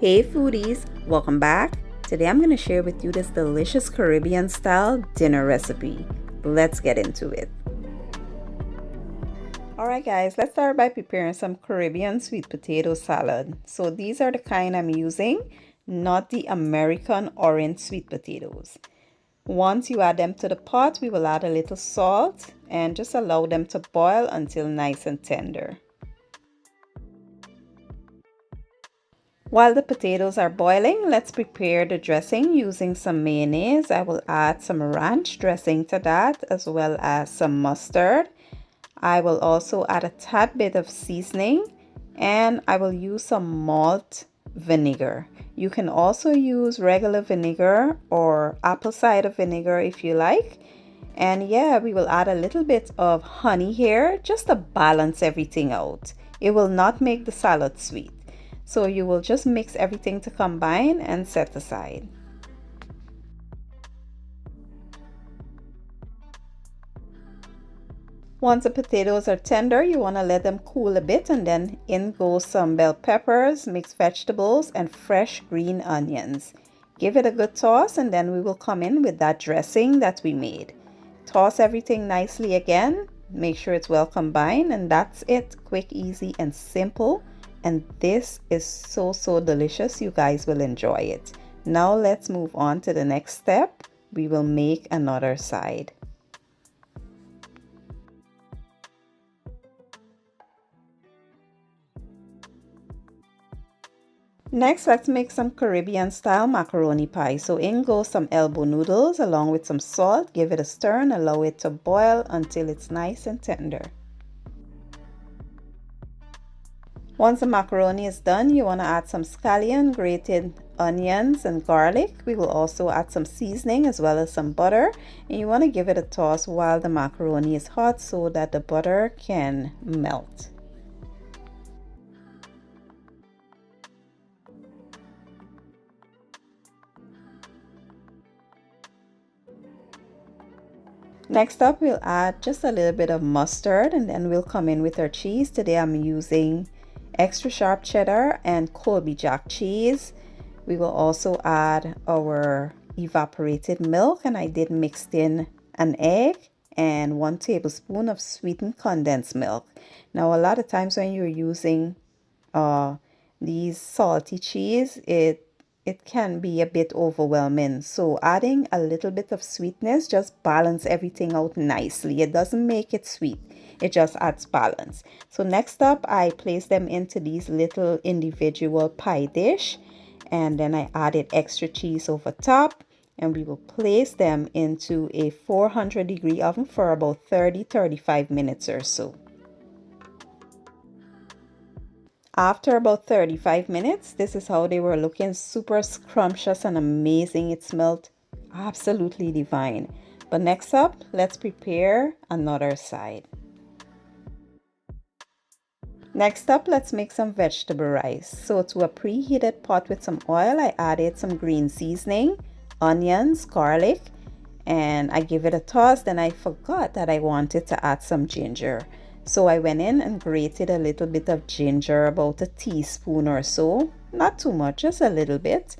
Hey foodies, welcome back. Today I'm going to share with you this delicious Caribbean style dinner recipe. Let's get into it. Alright guys, let's start by preparing some Caribbean sweet potato salad. So these are the kind I'm using, not the American orange sweet potatoes. Once you add them to the pot, we will add a little salt and just allow them to boil until nice and tender. While the potatoes are boiling, let's prepare the dressing using some mayonnaise. I will add some ranch dressing to that as well as some mustard. I will also add a tad bit of seasoning and I will use some malt vinegar. You can also use regular vinegar or apple cider vinegar if you like. And yeah, we will add a little bit of honey here just to balance everything out. It will not make the salad sweet. So you will just mix everything to combine and set aside. Once the potatoes are tender, you want to let them cool a bit, and then in goes some bell peppers, mixed vegetables, and fresh green onions. Give it a good toss, and then we will come in with that dressing that we made. Toss everything nicely again. Make sure it's well combined, and that's it. Quick, easy, and simple. And this is so delicious. You guys will enjoy it. Now let's move on to the next step. We will make another side. Next, let's make some Caribbean style macaroni pie. So in goes some elbow noodles along with some salt. Give it a stir and allow it to boil until it's nice and tender. Once the macaroni is done, you want to add some scallion, grated onions, and garlic. We will also add some seasoning as well as some butter. And you want to give it a toss while the macaroni is hot so that the butter can melt. Next up, we'll add just a little bit of mustard and then we'll come in with our cheese. Today I'm using extra sharp cheddar and Colby Jack cheese. We will also add our evaporated milk, and I did mix in an egg and 1 tablespoon of sweetened condensed milk. Now a lot of times when you're using these salty cheese, it can be a bit overwhelming. So adding a little bit of sweetness just balance everything out nicely. It doesn't make it sweet. It just adds balance. So next up, I place them into these little individual pie dish, and then I added extra cheese over top, and we will place them into a 400-degree oven for about 30-35 minutes or so. After about 35 minutes, this is how they were looking. Super scrumptious and amazing. It smelled absolutely divine. But next up, let's prepare another side. Next up, let's make some vegetable rice. So to a preheated pot with some oil, I added some green seasoning, onions, garlic, and I give it a toss. Then I forgot that I wanted to add some ginger. So I went in and grated a little bit of ginger, about a teaspoon or so. Not too much, just a little bit.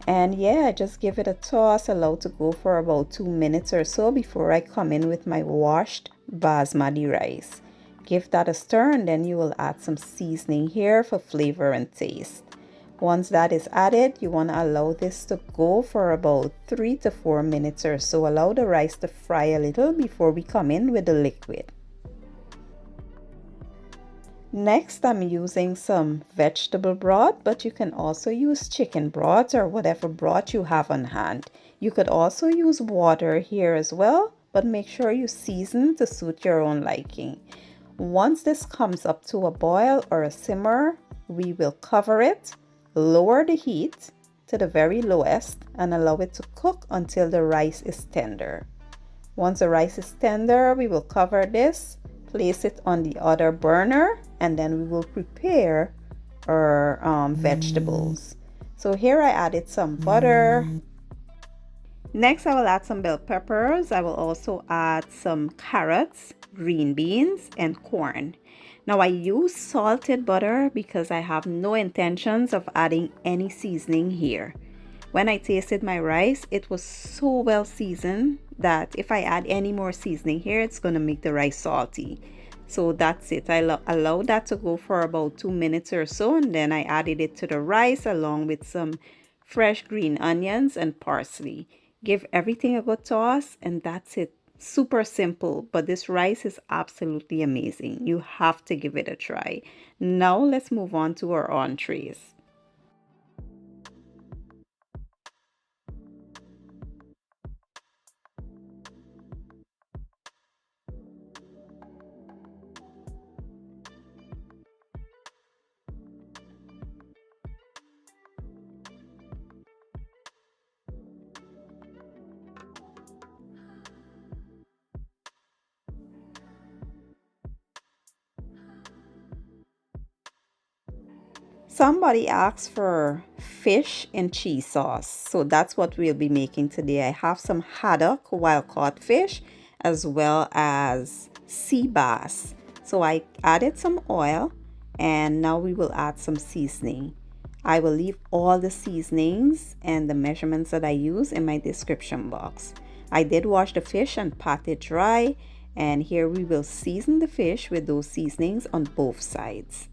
And yeah, just give it a toss, allow to go for about 2 minutes or so before I come in with my washed basmati rice. Give that a stir, and then you will add some seasoning here for flavor and taste. Once that is added, you want to allow this to go for about 3 to 4 minutes or so. Allow the rice to fry a little before we come in with the liquid. Next, I'm using some vegetable broth, but you can also use chicken broth or whatever broth you have on hand. You could also use water here as well, but make sure you season to suit your own liking. Once this comes up to a boil or a simmer, we will cover it, lower the heat to the very lowest, and allow it to cook until the rice is tender. Once the rice is tender, we will cover this, place it on the other burner, and then we will prepare our vegetables. So here I added some butter. Next, I will add some bell peppers. I will also add some carrots, green beans, and corn. Now I use salted butter because I have no intentions of adding any seasoning here. When I tasted my rice, it was so well seasoned that if I add any more seasoning here, it's going to make the rice salty. So that's it. I allowed that to go for about 2 minutes or so, and then I added it to the rice along with some fresh green onions and parsley. Give everything a good toss, and that's it. Super simple, but this rice is absolutely amazing. You have to give it a try. Now let's move on to our entrees. Somebody asked for fish and cheese sauce, so that's what we'll be making today. I have some haddock wild caught fish as well as sea bass. So I added some oil and now we will add some seasoning. I will leave all the seasonings and the measurements that I use in my description box. I did wash the fish and pat it dry, and here we will season the fish with those seasonings on both sides.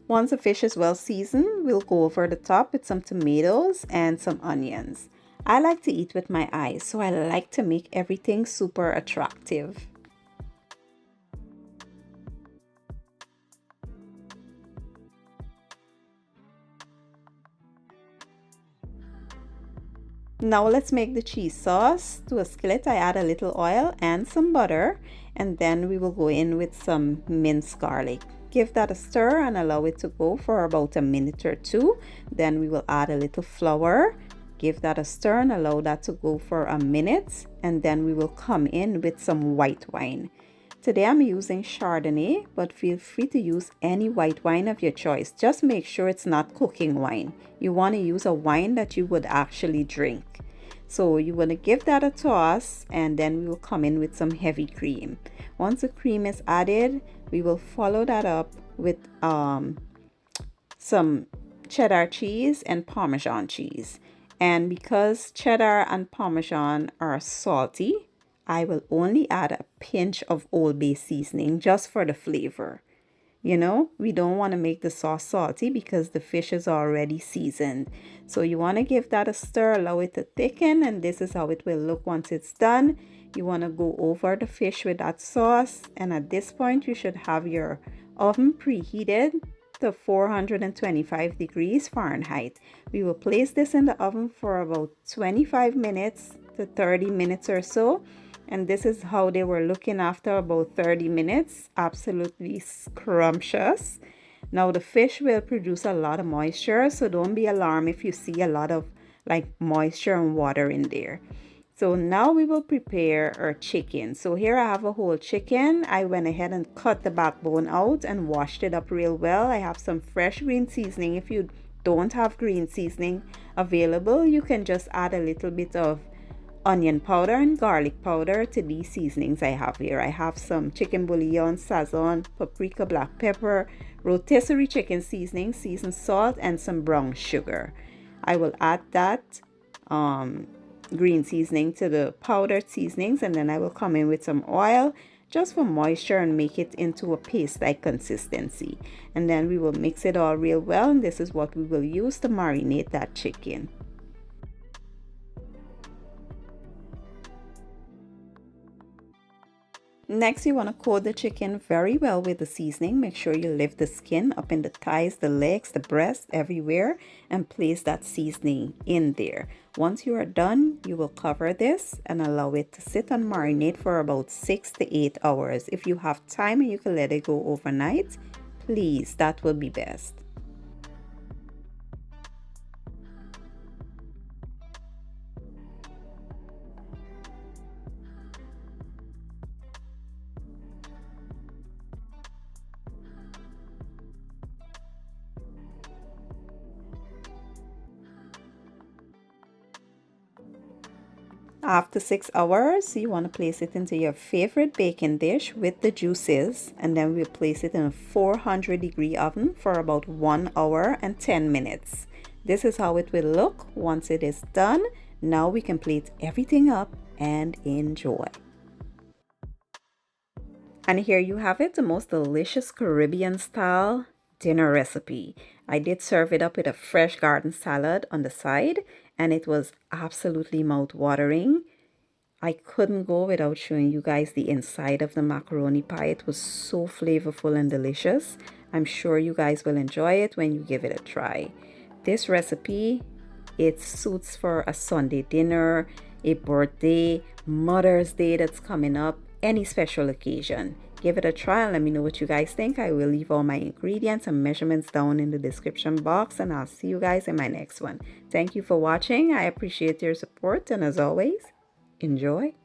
Once the fish is well seasoned, we'll go over the top with some tomatoes and some onions. I like to eat with my eyes, so I like to make everything super attractive. Now let's make the cheese sauce. To a skillet, I add a little oil and some butter, and then we will go in with some minced garlic. Give that a stir and allow it to go for about a minute or two. Then we will add a little flour. Give that a stir and allow that to go for a minute, and then we will come in with some white wine. Today I'm using Chardonnay, but feel free to use any white wine of your choice. Just make sure it's not cooking wine. You want to use a wine that you would actually drink. So you want to give that a toss, and then we will come in with some heavy cream. Once the cream is added, we will follow that up with some cheddar cheese and Parmesan cheese. And because cheddar and Parmesan are salty, I will only add a pinch of Old Bay seasoning just for the flavor. You know, we don't want to make the sauce salty because the fish is already seasoned. So you want to give that a stir, allow it to thicken, and this is how it will look once it's done. You want to go over the fish with that sauce, and at this point you should have your oven preheated to 425 degrees Fahrenheit. We will place this in the oven for about 25 minutes to 30 minutes or so. And this is how they were looking after about 30 minutes. Absolutely scrumptious. Now the fish will produce a lot of moisture, so don't be alarmed if you see a lot of like moisture and water in there. So now we will prepare our chicken. So here I have a whole chicken. I went ahead and cut the backbone out and washed it up real well. I have some fresh green seasoning. If you don't have green seasoning available, you can just add a little bit of onion powder and garlic powder to these seasonings I have here. I have some chicken bouillon, sazon, paprika, black pepper, rotisserie chicken seasoning, seasoned salt, and some brown sugar. I will add that green seasoning to the powdered seasonings, and then I will come in with some oil just for moisture and make it into a paste-like consistency. And then we will mix it all real well, and this is what we will use to marinate that chicken. Next, you want to coat the chicken very well with the seasoning. Make sure you lift the skin up in the thighs, the legs, the breast, everywhere, and place that seasoning in there. Once you are done, you will cover this and allow it to sit and marinate for about 6 to 8 hours. If you have time and you can let it go overnight, please, that will be best. After 6 hours, you want to place it into your favorite baking dish with the juices, and then we'll place it in a 400-degree oven for about 1 hour and 10 minutes. This is how it will look once it is done. Now we can plate everything up and enjoy. And here you have it, the most delicious Caribbean style dinner recipe. I did serve it up with a fresh garden salad on the side, and it was absolutely mouth-watering. I couldn't go without showing you guys the inside of the macaroni pie. It was so flavorful and delicious. I'm sure you guys will enjoy it when you give it a try. This recipe, it suits for a Sunday dinner, a birthday, Mother's Day that's coming up, any special occasion. Give it a try and let me know what you guys think. I will leave all my ingredients and measurements down in the description box, and I'll see you guys in my next one. Thank you for watching. I appreciate your support, and as always, enjoy.